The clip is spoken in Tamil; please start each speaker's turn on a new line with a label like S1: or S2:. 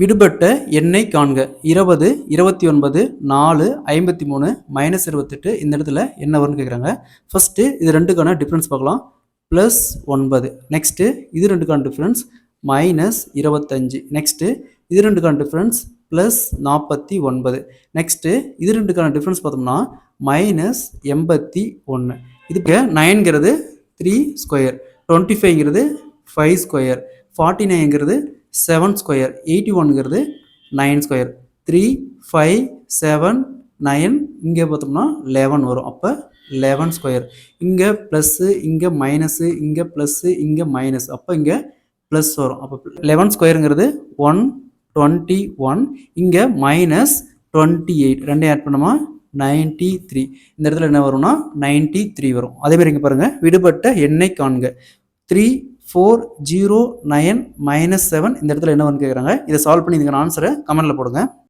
S1: விடுபட்ட எண்ணை காண்க. 20, 29, 4, 53, -28 இந்த இடத்துல என்ன வரும்னு கேட்குறாங்க. ஃபர்ஸ்ட் இது ரெண்டுக்கான டிஃபரன்ஸ் பார்க்கலாம். +9. நெக்ஸ்ட் இது ரெண்டுக்கான டிஃபரன்ஸ் -25. நெக்ஸ்ட் இது ரெண்டுக்கான டிஃபரன்ஸ் +49. நெக்ஸ்ட் இது ரெண்டுக்கான டிஃபரன்ஸ் பார்த்தோம்னா -81. இதுக்கு 9ங்கிறது 3 ஸ்கொயர், 25ங்கிறது 5 ஸ்கொயர், 49ங்கிறது 7 ஸ்கொயர், 81ங்கிறது 9 ஸ்கொயர். 3, 5, 7, 9 இங்கே பார்த்தோம்னா 11 வரும். அப்போ 11 ஸ்கொயர். இங்கே ப்ளஸ்ஸு, இங்கே மைனஸு, இங்கே ப்ளஸ்ஸு, இங்கே மைனஸ். அப்போ இங்கே ப்ளஸ் வரும். அப்போ 11 ஸ்கொயருங்கிறது 121. இங்கே -28. ரெண்டையும் ஆட் பண்ணோமா 93. இந்த இடத்துல என்ன வரும்னா 93 வரும். அதேமாதிரி இங்கே பாருங்கள், விடுபட்ட எண்ணை காண்க. 3, 4, 0, 9, -7 இந்த இடத்துல என்ன வரும்னு கேட்குறாங்க. இதை சால்வ் பண்ணி இதுக்கான ஆன்சரை கமெண்ட்டில் போடுங்க.